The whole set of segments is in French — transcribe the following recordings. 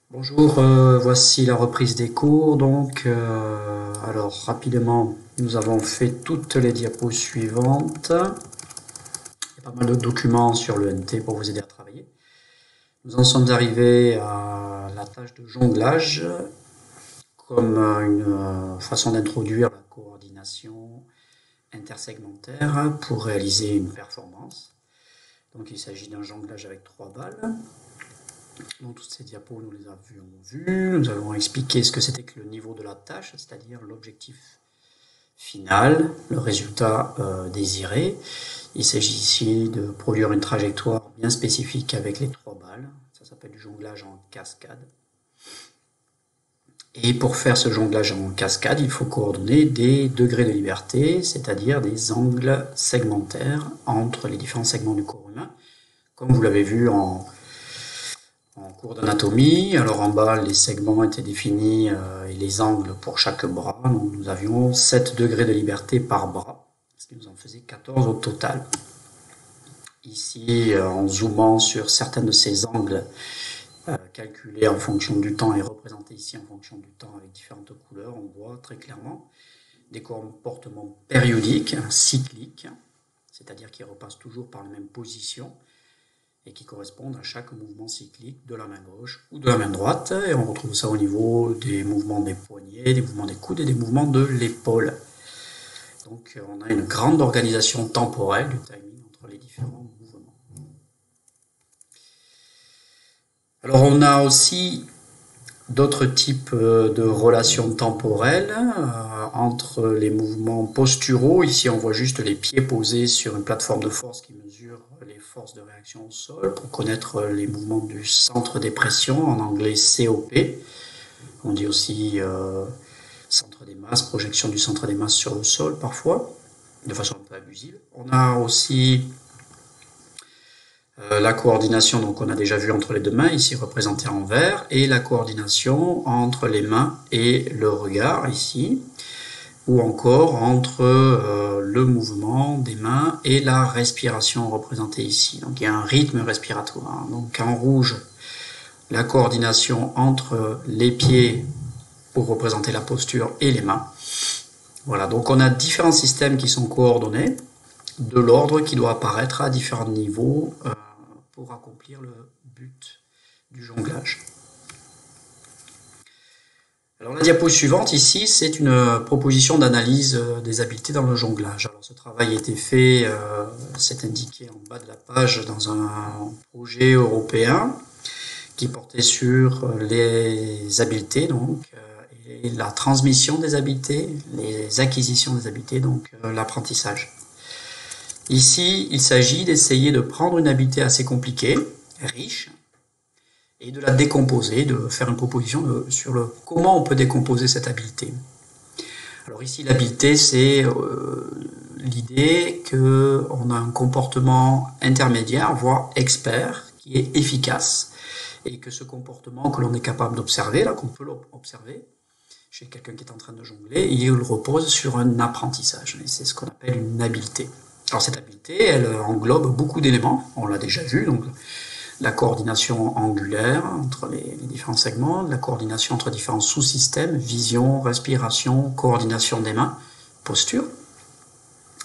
Bonjour, voici la reprise des cours. Alors rapidement, nous avons fait toutes les diapos suivantes. Il y a pas mal de documents sur le NT pour vous aider à travailler. Nous en sommes arrivés à la tâche de jonglage comme une façon d'introduire la coordination intersegmentaire pour réaliser une performance. Donc il s'agit d'un jonglage avec 3 balles. Dans toutes ces diapos, nous les avions vues. Nous avons expliqué ce que c'était que le niveau de la tâche, c'est-à-dire l'objectif final, le résultat désiré. Il s'agit ici de produire une trajectoire bien spécifique avec les 3 balles. Ça s'appelle du jonglage en cascade. Et pour faire ce jonglage en cascade, il faut coordonner des degrés de liberté, c'est-à-dire des angles segmentaires entre les différents segments du corps humain, comme vous l'avez vu en cours d'anatomie. Alors en bas, les segments étaient définis et les angles pour chaque bras. Donc nous avions 7 degrés de liberté par bras, ce qui nous en faisait 14 au total. Ici, en zoomant sur certains de ces angles calculés en fonction du temps et représentés ici en fonction du temps avec différentes couleurs, on voit très clairement des comportements périodiques, cycliques, c'est-à-dire qui repassent toujours par la même position, et qui correspondent à chaque mouvement cyclique de la main gauche ou de la main droite. Et on retrouve ça au niveau des mouvements des poignets, des mouvements des coudes et des mouvements de l'épaule. Donc on a une grande organisation temporelle du timing entre les différents mouvements. Alors on a aussi d'autres types de relations temporelles entre les mouvements posturaux. Ici, on voit juste les pieds posés sur une plateforme de force qui mesure les forces de réaction au sol pour connaître les mouvements du centre des pressions, en anglais COP. On dit aussi centre des masses, projection du centre des masses sur le sol parfois, de façon un peu abusive. On a aussi la coordination, donc on a déjà vu entre les deux mains, ici représentée en vert, et la coordination entre les mains et le regard, ici, ou encore entre le mouvement des mains et la respiration représentée ici. Donc il y a un rythme respiratoire. Donc en rouge, la coordination entre les pieds pour représenter la posture et les mains. Voilà, donc on a différents systèmes qui sont coordonnés, de l'ordre qui doit apparaître à différents niveaux pour accomplir le but du jonglage. Alors la diapo suivante ici, c'est une proposition d'analyse des habiletés dans le jonglage. Alors ce travail a été fait, c'est indiqué en bas de la page dans un projet européen qui portait sur les habiletés, donc et la transmission des habiletés, les acquisitions des habiletés, donc l'apprentissage. Ici, il s'agit d'essayer de prendre une habileté assez compliquée, riche, et de la décomposer, de faire une proposition sur comment on peut décomposer cette habileté. Alors ici, l'habileté, c'est l'idée qu'on a un comportement intermédiaire, voire expert, qui est efficace, et que ce comportement que l'on est capable d'observer, là qu'on peut l'observer, chez quelqu'un qui est en train de jongler, il repose sur un apprentissage, et c'est ce qu'on appelle une habileté. Alors cette habileté, elle englobe beaucoup d'éléments, on l'a déjà vu, donc la coordination angulaire entre les différents segments, la coordination entre différents sous-systèmes, vision, respiration, coordination des mains, posture.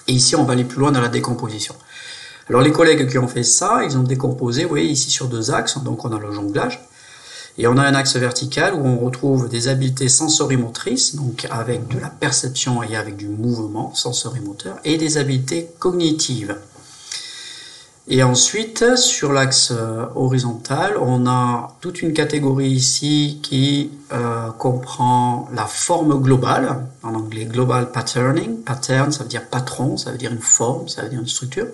Et ici, on va aller plus loin dans la décomposition. Alors les collègues qui ont fait ça, ils ont décomposé, vous voyez ici sur 2 axes, donc on a le jonglage, et on a un axe vertical où on retrouve des habiletés sensorimotrices, donc avec de la perception et avec du mouvement sensorimoteur, et des habiletés cognitives. Et ensuite, sur l'axe horizontal, on a toute une catégorie ici qui comprend la forme globale, en anglais global patterning. Pattern, ça veut dire patron, ça veut dire une forme, ça veut dire une structure.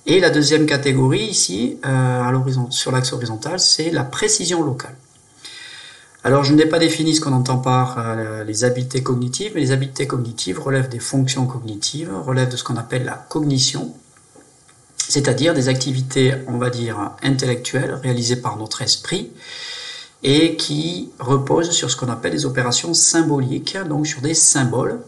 Et la deuxième catégorie ici, sur l'axe horizontal, c'est la précision locale. Alors je n'ai pas défini ce qu'on entend par les habiletés cognitives, mais les habiletés cognitives relèvent des fonctions cognitives, relèvent de ce qu'on appelle la cognition, c'est-à-dire des activités, on va dire, intellectuelles réalisées par notre esprit et qui reposent sur ce qu'on appelle des opérations symboliques, donc sur des symboles.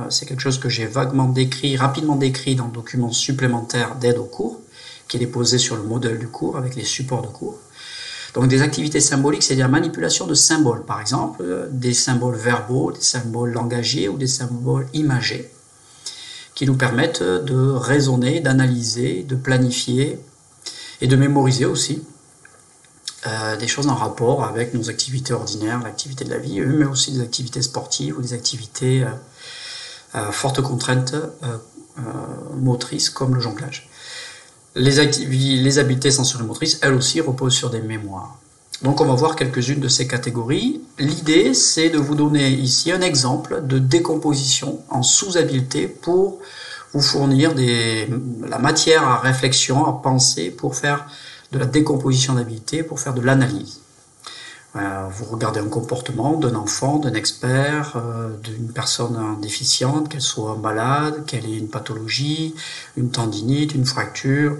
C'est quelque chose que j'ai vaguement décrit, rapidement décrit dans le document supplémentaire d'aide au cours, qui est déposé sur le modèle du cours avec les supports de cours. Donc des activités symboliques, c'est la manipulation de symboles, par exemple, des symboles verbaux, des symboles langagiers ou des symboles imagés, qui nous permettent de raisonner, d'analyser, de planifier et de mémoriser aussi des choses en rapport avec nos activités ordinaires, l'activité de la vie, mais aussi des activités sportives ou des activités à forte contrainte motrice comme le jonglage. Les habiletés sensorimotrices, elles aussi, reposent sur des mémoires. Donc on va voir quelques-unes de ces catégories. L'idée, c'est de vous donner ici un exemple de décomposition en sous-habiletés pour vous fournir la matière à réflexion, à penser, pour faire de la décomposition d'habiletés, pour faire de l'analyse. Vous regardez un comportement d'un enfant, d'un expert, d'une personne déficiente, qu'elle soit malade, qu'elle ait une pathologie, une tendinite, une fracture,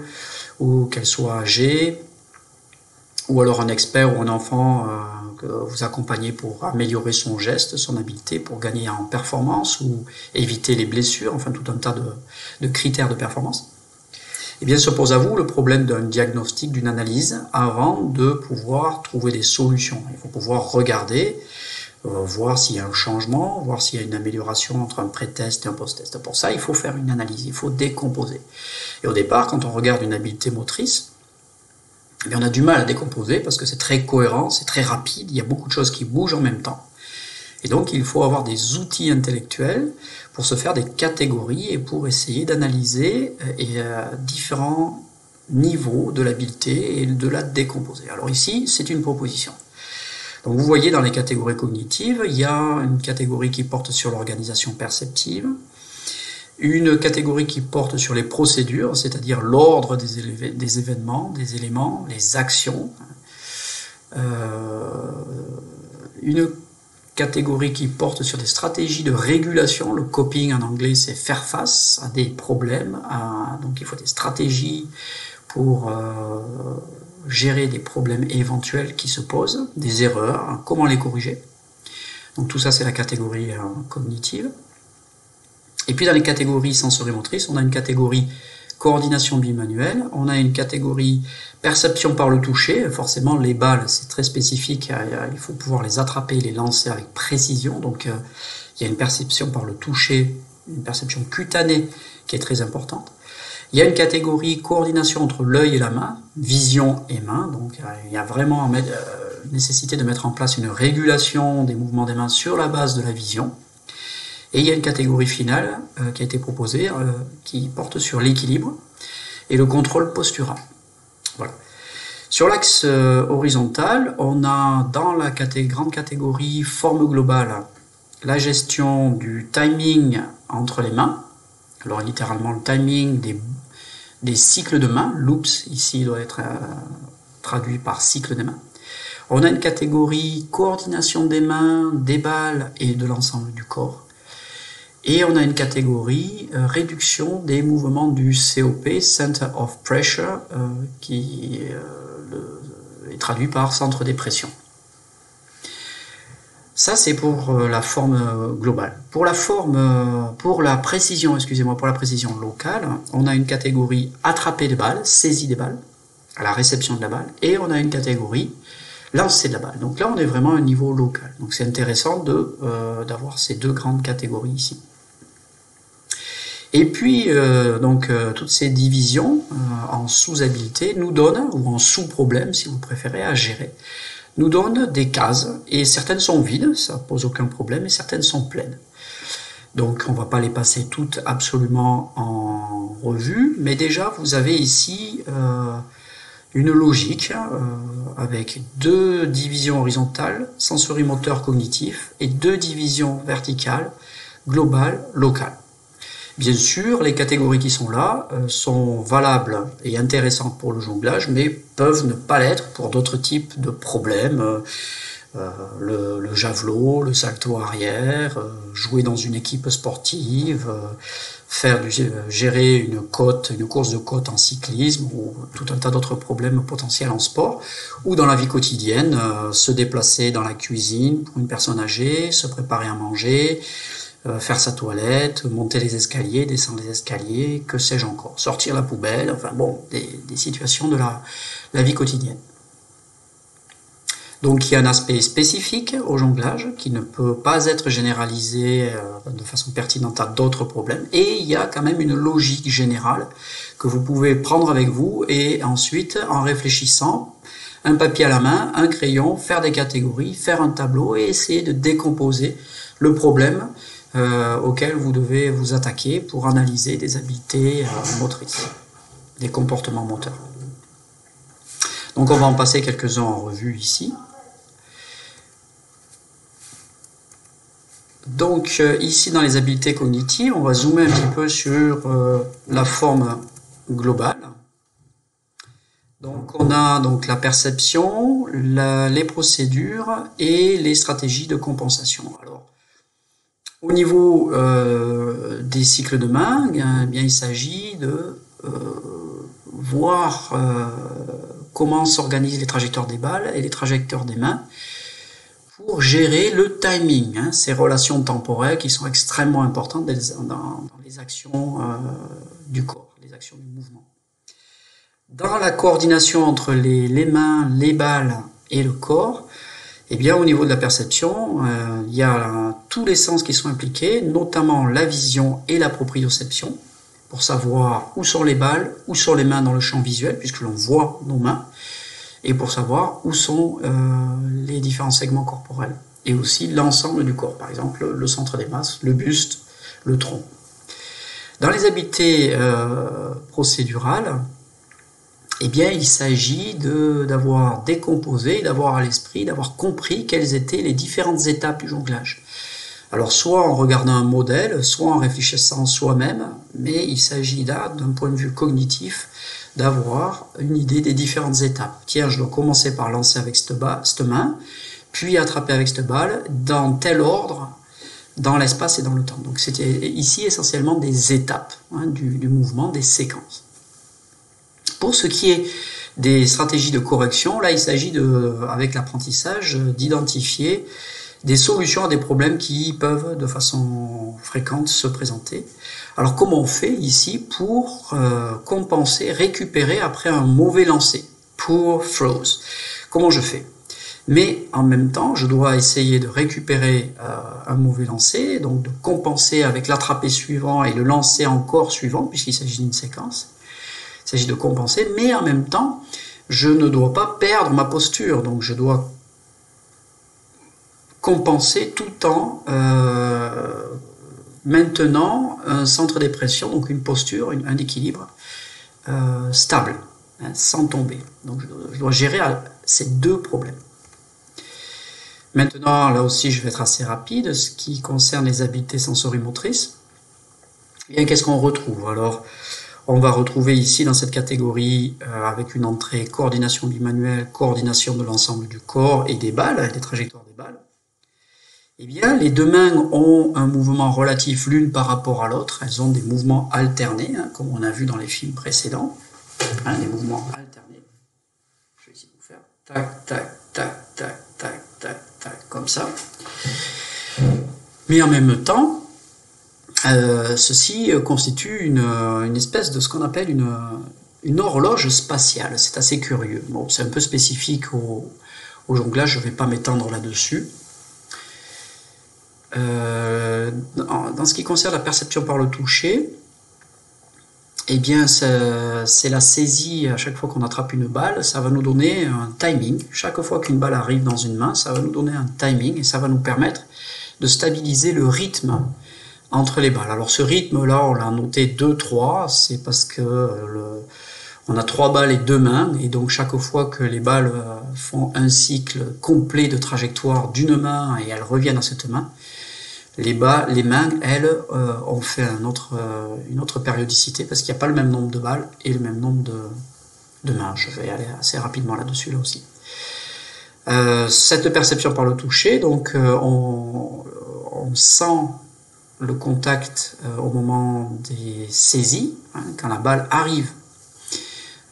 ou qu'elle soit âgée, ou alors un expert ou un enfant que vous accompagnez pour améliorer son geste, son habileté, pour gagner en performance ou éviter les blessures, enfin tout un tas de critères de performance. Eh bien, se pose à vous le problème d'un diagnostic, d'une analyse, avant de pouvoir trouver des solutions. Il faut pouvoir regarder, voir s'il y a un changement, voir s'il y a une amélioration entre un pré-test et un post-test. Pour ça, il faut faire une analyse, il faut décomposer. Et au départ, quand on regarde une habileté motrice, eh bien, on a du mal à décomposer parce que c'est très cohérent, c'est très rapide, il y a beaucoup de choses qui bougent en même temps. Et donc, il faut avoir des outils intellectuels pour se faire des catégories et pour essayer d'analyser différents niveaux de l'habileté et de la décomposer. Alors ici, c'est une proposition. Donc vous voyez dans les catégories cognitives, il y a une catégorie qui porte sur l'organisation perceptive, une catégorie qui porte sur les procédures, c'est-à-dire l'ordre des événements, des éléments, les actions, une catégorie qui porte sur des stratégies de régulation. Le coping en anglais, c'est faire face à des problèmes. Donc il faut des stratégies pour gérer des problèmes éventuels qui se posent, des erreurs, comment les corriger. Donc tout ça, c'est la catégorie cognitive. Et puis dans les catégories sensorimotrices, on a une catégorie coordination bimanuelle, on a une catégorie perception par le toucher. Forcément, les balles, c'est très spécifique, il faut pouvoir les attraper, les lancer avec précision. Donc il y a une perception par le toucher, une perception cutanée qui est très importante. Il y a une catégorie coordination entre l'œil et la main, vision et main. Donc il y a vraiment nécessité de mettre en place une régulation des mouvements des mains sur la base de la vision. Et il y a une catégorie finale qui a été proposée qui porte sur l'équilibre et le contrôle postural. Voilà. Sur l'axe horizontal, on a dans la grande catégorie forme globale la gestion du timing entre les mains. Alors littéralement le timing des cycles de main, loops ici doit être traduit par cycle des mains. On a une catégorie coordination des mains, des balles et de l'ensemble du corps. Et on a une catégorie réduction des mouvements du COP, Center of Pressure, qui est traduit par centre des pressions. Ça, c'est pour la forme globale. Pour la précision locale, on a une catégorie attraper des balles, saisie des balles, à la réception de la balle, et on a une catégorie lancer de la balle. Donc là, on est vraiment à un niveau local. Donc c'est intéressant d'avoir ces deux grandes catégories ici. Et puis, toutes ces divisions en sous-habiletés nous donnent, ou en sous-problèmes si vous préférez, à gérer, nous donnent des cases, et certaines sont vides, ça pose aucun problème, et certaines sont pleines. Donc on ne va pas les passer toutes absolument en revue, mais déjà vous avez ici une logique avec deux divisions horizontales, sensorimoteur cognitif, et deux divisions verticales, globales, locales. Bien sûr, les catégories qui sont là sont valables et intéressantes pour le jonglage, mais peuvent ne pas l'être pour d'autres types de problèmes. Le javelot, le salto arrière, jouer dans une équipe sportive, gérer une course de côte en cyclisme, ou tout un tas d'autres problèmes potentiels en sport, ou dans la vie quotidienne, se déplacer dans la cuisine pour une personne âgée, se préparer à manger, faire sa toilette, monter les escaliers, descendre les escaliers, que sais-je encore, sortir la poubelle, enfin bon, des situations de la vie quotidienne. Donc il y a un aspect spécifique au jonglage qui ne peut pas être généralisé de façon pertinente à d'autres problèmes. Et il y a quand même une logique générale que vous pouvez prendre avec vous et ensuite, en réfléchissant, un papier à la main, un crayon, faire des catégories, faire un tableau et essayer de décomposer le problème auquel vous devez vous attaquer pour analyser des habiletés motrices, des comportements moteurs. Donc on va en passer quelques-uns en revue ici. Donc ici dans les habiletés cognitives, on va zoomer un petit peu sur la forme globale. Donc on a donc la perception, les procédures et les stratégies de compensation. Alors au niveau des cycles de main, eh bien, il s'agit de voir comment s'organisent les trajectoires des balles et les trajectoires des mains pour gérer le timing, ces relations temporelles qui sont extrêmement importantes dans les actions du corps, les actions du mouvement. Dans la coordination entre les mains, les balles et le corps, eh bien, au niveau de la perception, il y a tous les sens qui sont impliqués, notamment la vision et la proprioception, pour savoir où sont les balles, où sont les mains dans le champ visuel, puisque l'on voit nos mains, et pour savoir où sont les différents segments corporels, et aussi l'ensemble du corps, par exemple le centre des masses, le buste, le tronc. Dans les habiletés procédurales, eh bien, il s'agit d'avoir décomposé, d'avoir à l'esprit, d'avoir compris quelles étaient les différentes étapes du jonglage. Alors, soit en regardant un modèle, soit en réfléchissant soi-même, mais il s'agit là, d'un point de vue cognitif, d'avoir une idée des différentes étapes. Tiens, je dois commencer par lancer avec cette main, puis attraper avec cette balle, dans tel ordre, dans l'espace et dans le temps. Donc, c'était ici essentiellement des étapes du mouvement, des séquences. Pour ce qui est des stratégies de correction, là il s'agit avec l'apprentissage d'identifier des solutions à des problèmes qui peuvent de façon fréquente se présenter. Alors comment on fait ici pour compenser, récupérer après un mauvais lancer, poor throws? Comment je fais? Mais en même temps, je dois essayer de récupérer un mauvais lancer, donc de compenser avec l'attrapé suivant et le lancer encore suivant, puisqu'il s'agit d'une séquence. Il s'agit de compenser, mais en même temps, je ne dois pas perdre ma posture. Donc je dois compenser tout en maintenant un centre de pression, donc une posture, un équilibre stable, sans tomber. Donc je dois gérer ces deux problèmes. Maintenant, là aussi, je vais être assez rapide. Ce qui concerne les habiletés sensorimotrices, eh bien, qu'est-ce qu'on retrouve? Alors, on va retrouver ici dans cette catégorie avec une entrée coordination bimanuelle, coordination de l'ensemble du corps et des balles, des trajectoires des balles. Eh bien, les deux mains ont un mouvement relatif l'une par rapport à l'autre. Elles ont des mouvements alternés, comme on a vu dans les films précédents. Des mouvements alternés. Je vais essayer de vous faire tac, tac, tac, tac, tac, tac, tac, comme ça. Mais en même temps, ceci constitue une espèce de ce qu'on appelle une horloge spatiale. C'est assez curieux. Bon, c'est un peu spécifique au jonglage, je ne vais pas m'étendre là-dessus. Dans ce qui concerne la perception par le toucher, eh bien, c'est la saisie. À chaque fois qu'on attrape une balle, ça va nous donner un timing. Chaque fois qu'une balle arrive dans une main, ça va nous donner un timing et ça va nous permettre de stabiliser le rythme entre les balles. Alors ce rythme-là, on l'a noté 2-3, c'est parce que on a 3 balles et 2 mains, et donc chaque fois que les balles font un cycle complet de trajectoire d'une main et elles reviennent à cette main, les mains, elles, ont fait une autre périodicité, parce qu'il n'y a pas le même nombre de balles et le même nombre de mains. Je vais aller assez rapidement là-dessus, là aussi. Cette perception par le toucher, donc on sent le contact au moment des saisies, quand la balle arrive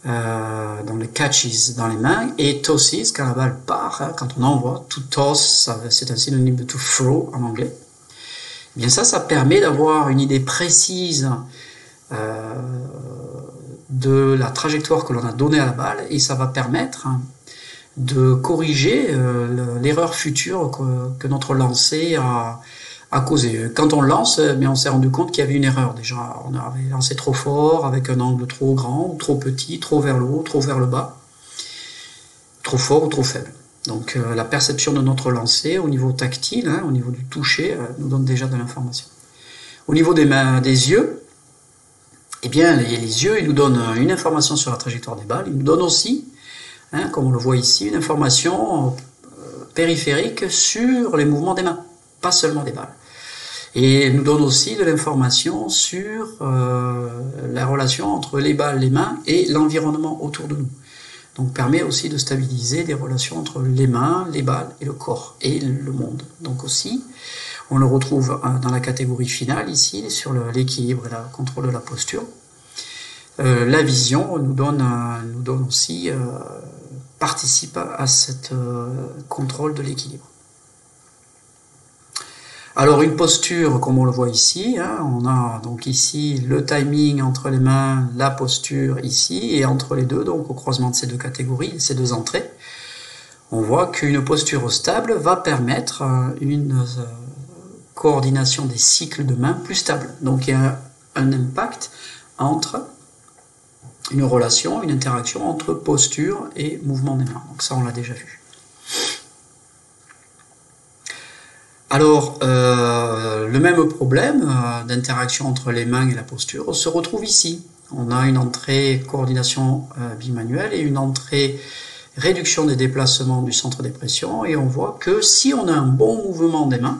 dans les catches dans les mains, et tosses quand la balle part, quand on envoie. To toss, c'est un synonyme de to throw en anglais. Eh bien ça permet d'avoir une idée précise de la trajectoire que l'on a donnée à la balle, et ça va permettre de corriger l'erreur future que notre lancer a causé. Quand on lance, mais on s'est rendu compte qu'il y avait une erreur. Déjà, on avait lancé trop fort, avec un angle trop grand, ou trop petit, trop vers le haut, trop vers le bas, trop fort ou trop faible. Donc la perception de notre lancer au niveau tactile, au niveau du toucher, nous donne déjà de l'information. Au niveau des yeux, eh bien les yeux, ils nous donnent une information sur la trajectoire des balles. Ils nous donnent aussi, comme on le voit ici, une information périphérique sur les mouvements des mains, pas seulement des balles. Et nous donne aussi de l'information sur la relation entre les balles, les mains et l'environnement autour de nous. Donc permet aussi de stabiliser des relations entre les mains, les balles et le corps et le monde. Donc aussi, on le retrouve dans la catégorie finale ici, sur l'équilibre et le contrôle de la posture. La vision nous donne aussi, participe à cette contrôle de l'équilibre. Alors une posture, comme on le voit ici, on a donc ici le timing entre les mains, la posture ici, et entre les deux, donc au croisement de ces deux catégories, ces deux entrées, on voit qu'une posture stable va permettre une coordination des cycles de main plus stable. Donc il y a un impact entre une relation, une interaction entre posture et mouvement des mains. Donc ça, on l'a déjà vu. Alors, le même problème d'interaction entre les mains et la posture se retrouve ici. On a une entrée coordination bimanuelle et une entrée réduction des déplacements du centre des pressions, et on voit que si on a un bon mouvement des mains,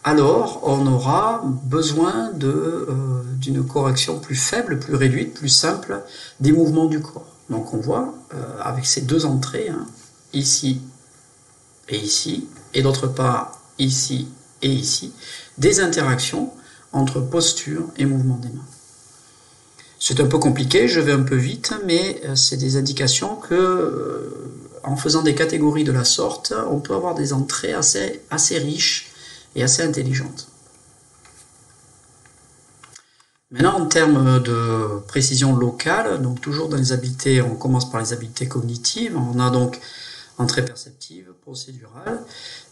alors on aura besoin d'une correction plus faible, plus réduite, plus simple des mouvements du corps. Donc on voit avec ces deux entrées, ici, et d'autre part ici et ici, des interactions entre posture et mouvement des mains. C'est un peu compliqué, je vais un peu vite, mais c'est des indications que, en faisant des catégories de la sorte, on peut avoir des entrées assez riches et assez intelligentes. Maintenant, en termes de précision locale, donc toujours dans les habiletés, on commence par les habiletés cognitives, on a donc entrée perceptive, procédurale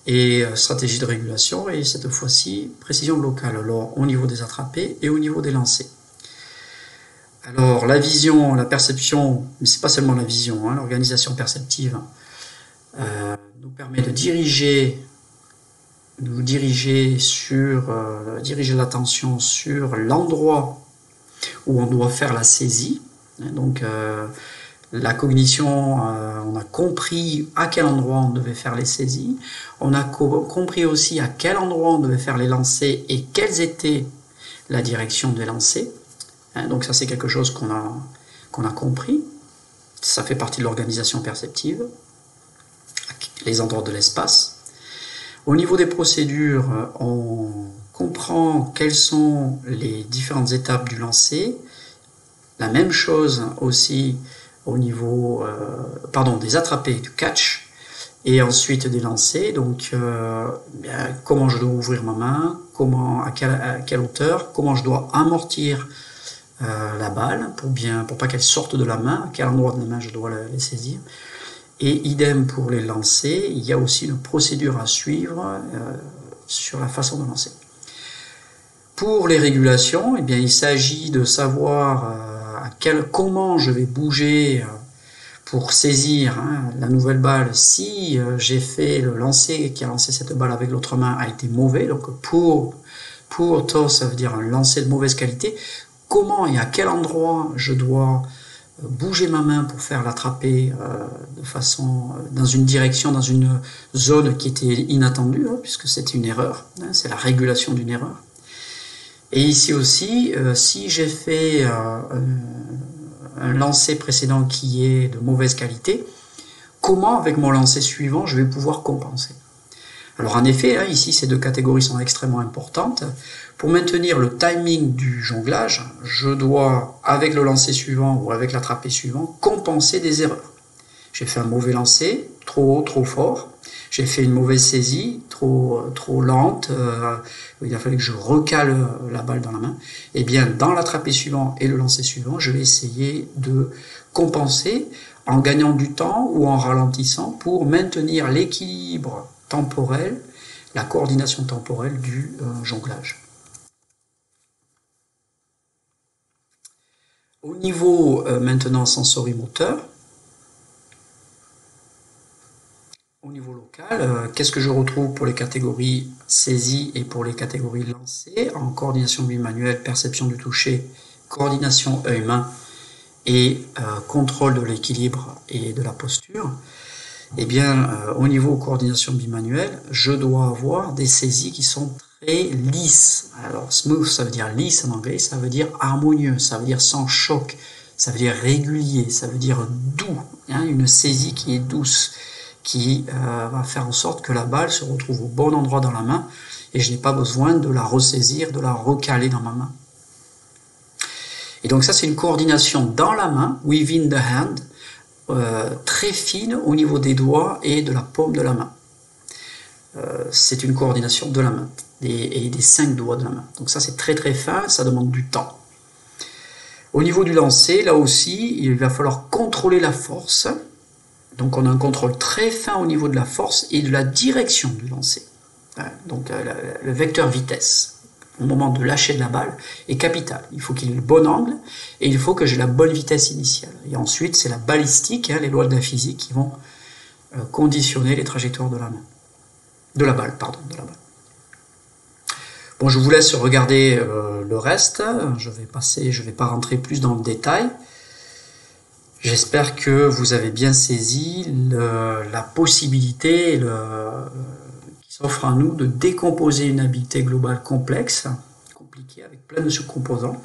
et stratégie de régulation, et cette fois-ci précision locale, alors au niveau des attrapés et au niveau des lancers. Alors la vision, la perception, mais c'est pas seulement la vision, l'organisation perceptive nous permet de diriger l'attention sur l'endroit où on doit faire la saisie. Donc la cognition, on a compris à quel endroit on devait faire les saisies, on a compris aussi à quel endroit on devait faire les lancers et quelles étaient la direction des lancers. Donc ça, c'est quelque chose qu'on a compris. Ça fait partie de l'organisation perceptive, les endroits de l'espace. Au niveau des procédures, on comprend quelles sont les différentes étapes du lancer. La même chose aussi au niveau des attrapés, du catch, et ensuite des lancers. Donc comment je dois ouvrir ma main, à quelle hauteur, comment je dois amortir la balle pour pas qu'elle sorte de la main, à quel endroit de la main je dois les saisir. Et idem pour les lancers, il y a aussi une procédure à suivre sur la façon de lancer. Pour les régulations, il s'agit de savoir comment je vais bouger pour saisir la nouvelle balle. Si j'ai fait le lancer qui a lancé cette balle avec l'autre main a été mauvais, donc pour TOS, ça veut dire un lancer de mauvaise qualité, comment et à quel endroit je dois bouger ma main pour faire l'attraper dans une direction, dans une zone qui était inattendue, puisque c'était une erreur, c'est la régulation d'une erreur. Et ici aussi, si j'ai fait un lancer précédent qui est de mauvaise qualité, comment avec mon lancer suivant je vais pouvoir compenser? Alors en effet, ici ces deux catégories sont extrêmement importantes. Pour maintenir le timing du jonglage, je dois, avec le lancer suivant ou avec l'attrapé suivant, compenser des erreurs. J'ai fait un mauvais lancer, trop haut, trop fort. J'ai fait une mauvaise saisie, trop lente. Il a fallu que je recale la balle dans la main. Et bien, dans l'attrapé suivant et le lancer suivant, je vais essayer de compenser en gagnant du temps ou en ralentissant pour maintenir l'équilibre temporel, la coordination temporelle du jonglage. Au niveau maintenant sensorimoteur, au niveau local, qu'est-ce que je retrouve pour les catégories saisie et pour les catégories lancées en coordination bimanuelle, perception du toucher, coordination œil-main et contrôle de l'équilibre et de la posture. Eh bien, au niveau coordination bimanuelle, je dois avoir des saisies qui sont très lisses. Alors, smooth, ça veut dire lisse en anglais, ça veut dire harmonieux, ça veut dire sans choc, ça veut dire régulier, ça veut dire doux, hein, une saisie qui est douce, qui va faire en sorte que la balle se retrouve au bon endroit dans la main et je n'ai pas besoin de la ressaisir, de la recaler dans ma main. Et donc ça, c'est une coordination dans la main, within the hand, très fine au niveau des doigts et de la paume de la main. C'est une coordination de la main et des 5 doigts de la main. Donc ça, c'est très très fin, ça demande du temps. Au niveau du lancer, là aussi, il va falloir contrôler la force. Donc on a un contrôle très fin au niveau de la force et de la direction du lancer. Donc le vecteur vitesse au moment de lâcher de la balle est capital. Il faut qu'il ait le bon angle et il faut que j'ai la bonne vitesse initiale. Et ensuite, c'est la balistique, les lois de la physique qui vont conditionner les trajectoires de la main. De la balle. Bon, je vous laisse regarder le reste. Je vais pas rentrer plus dans le détail. J'espère que vous avez bien saisi la possibilité qui s'offre à nous de décomposer une habileté globale complexe, compliquée, avec plein de sous-composants,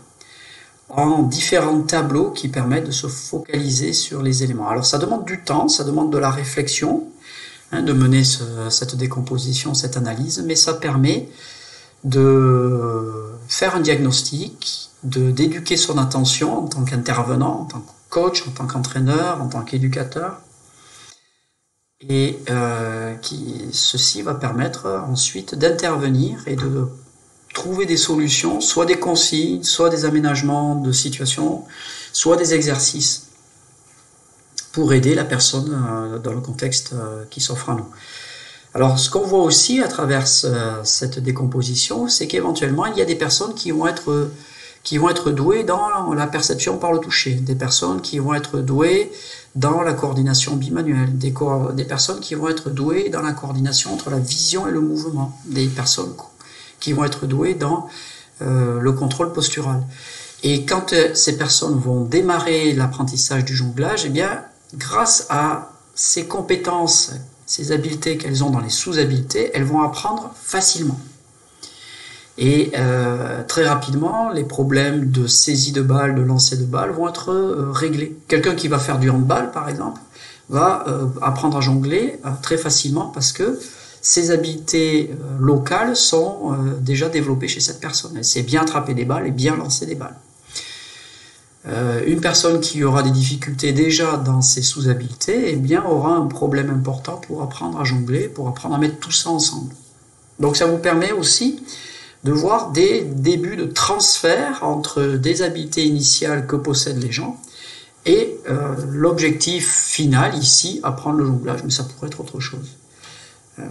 en différents tableaux qui permettent de se focaliser sur les éléments. Alors ça demande du temps, ça demande de la réflexion, de mener cette décomposition, cette analyse, mais ça permet de faire un diagnostic, d'éduquer son attention en tant qu'intervenant, en tant que coach, en tant qu'entraîneur, en tant qu'éducateur, et ceci va permettre ensuite d'intervenir et de trouver des solutions, soit des consignes, soit des aménagements de situation, soit des exercices pour aider la personne dans le contexte qui s'offre à nous. Alors, ce qu'on voit aussi à travers cette décomposition, c'est qu'éventuellement, il y a des personnes qui vont être douées dans la perception par le toucher, des personnes qui vont être douées dans la coordination bimanuelle, des personnes qui vont être douées dans la coordination entre la vision et le mouvement, des personnes qui vont être douées dans le contrôle postural. Et quand ces personnes vont démarrer l'apprentissage du jonglage, eh bien, grâce à ces compétences, ces habiletés qu'elles ont dans les sous-habiletés, elles vont apprendre facilement. Et très rapidement, les problèmes de saisie de balle, de lancer de balle vont être réglés. Quelqu'un qui va faire du handball, par exemple, va apprendre à jongler très facilement parce que ses habiletés locales sont déjà développées chez cette personne. Elle sait bien attraper des balles et bien lancer des balles. Une personne qui aura des difficultés déjà dans ses sous-habiletés, eh bien, aura un problème important pour apprendre à jongler, pour apprendre à mettre tout ça ensemble. Donc ça vous permet aussi de voir des débuts de transfert entre des habiletés initiales que possèdent les gens et l'objectif final ici, apprendre le jonglage, mais ça pourrait être autre chose.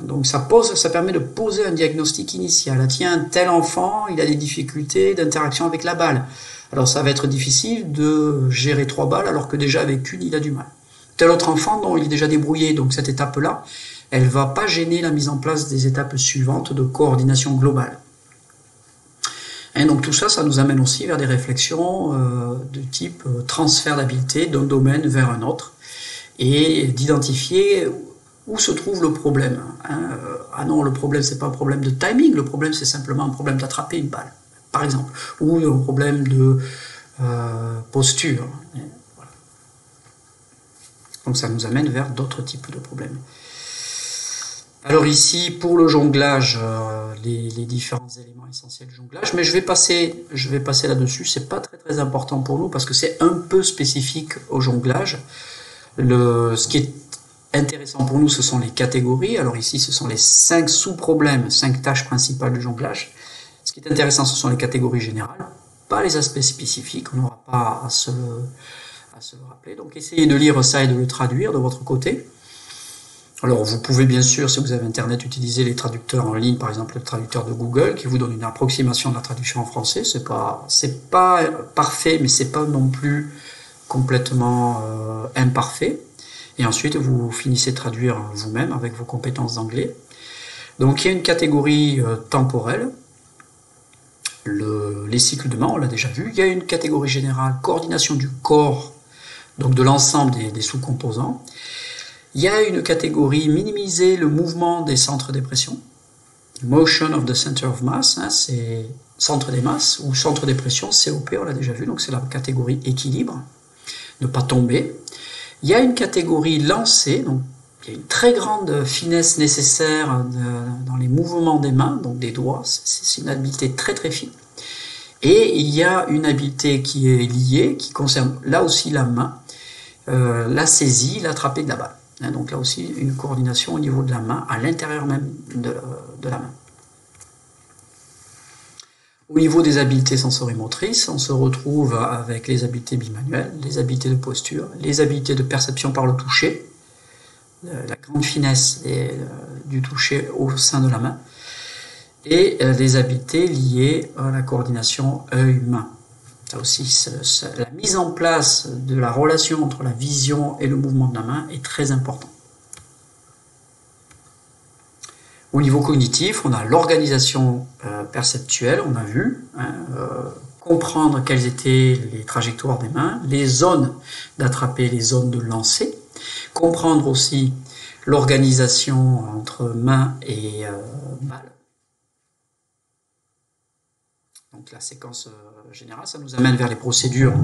Donc ça permet de poser un diagnostic initial. Tiens, un tel enfant, il a des difficultés d'interaction avec la balle. Alors ça va être difficile de gérer 3 balles alors que déjà avec une, il a du mal. Tel autre enfant, non, il est déjà débrouillé, donc cette étape-là, elle ne va pas gêner la mise en place des étapes suivantes de coordination globale. Et donc tout ça, ça nous amène aussi vers des réflexions de type transfert d'habileté d'un domaine vers un autre et d'identifier où se trouve le problème. Ah non, le problème, c'est pas un problème de timing, le problème, c'est simplement un problème d'attraper une balle, par exemple, ou un problème de posture. Voilà. Donc ça nous amène vers d'autres types de problèmes. Alors ici, pour le jonglage, les différents éléments essentiels du jonglage, mais je vais passer là-dessus, c'est pas très important pour nous parce que c'est un peu spécifique au jonglage. Ce qui est intéressant pour nous, ce sont les catégories. Alors ici, ce sont les 5 sous-problèmes, 5 tâches principales du jonglage. Ce qui est intéressant, ce sont les catégories générales, pas les aspects spécifiques. On n'aura pas à se à se le rappeler. Donc essayez de lire ça et de le traduire de votre côté. Alors vous pouvez bien sûr, si vous avez Internet, utiliser les traducteurs en ligne, par exemple le traducteur de Google, qui vous donne une approximation de la traduction en français. C'est pas parfait, mais c'est pas non plus complètement imparfait. Et ensuite vous finissez de traduire vous-même avec vos compétences d'anglais. Donc il y a une catégorie temporelle, les cycles de main, on l'a déjà vu. Il y a une catégorie générale, coordination du corps, donc de l'ensemble des sous-composants. Il y a une catégorie minimiser le mouvement des centres de pression, motion of the center of mass, hein, c'est centre des masses, ou centre des pressions, COP, on l'a déjà vu, donc c'est la catégorie équilibre, ne pas tomber. Il y a une catégorie lancer, donc il y a une très grande finesse nécessaire dans les mouvements des mains, donc des doigts, c'est une habileté très très fine. Et il y a une habileté qui est liée, qui concerne là aussi la main, la saisie, l'attrapé de la balle. Donc là aussi, une coordination au niveau de la main, à l'intérieur même de la main. Au niveau des habiletés sensorimotrices, on se retrouve avec les habiletés bimanuelles, les habiletés de posture, les habiletés de perception par le toucher, la grande finesse du toucher au sein de la main, et les habiletés liées à la coordination œil-main. Ça aussi, la mise en place de la relation entre la vision et le mouvement de la main est très important. Au niveau cognitif, on a l'organisation perceptuelle, on a vu, comprendre quelles étaient les trajectoires des mains, les zones d'attraper, les zones de lancer, comprendre aussi l'organisation entre main et balle. Donc la séquence générale, ça nous amène vers les procédures,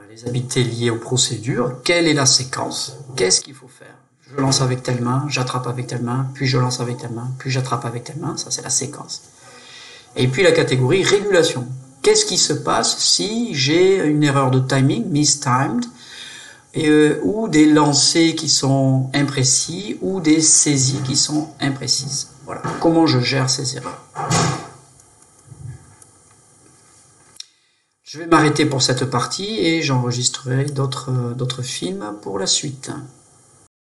les habiletés liées aux procédures. Quelle est la séquence? Qu'est-ce qu'il faut faire? Je lance avec telle main, j'attrape avec telle main, puis je lance avec telle main, puis j'attrape avec telle main, ça c'est la séquence. Et puis la catégorie régulation. Qu'est-ce qui se passe si j'ai une erreur de timing, mistimed, ou des lancers qui sont imprécis, ou des saisies qui sont imprécises. Voilà. Comment je gère ces erreurs? Je vais m'arrêter pour cette partie et j'enregistrerai d'autres films pour la suite.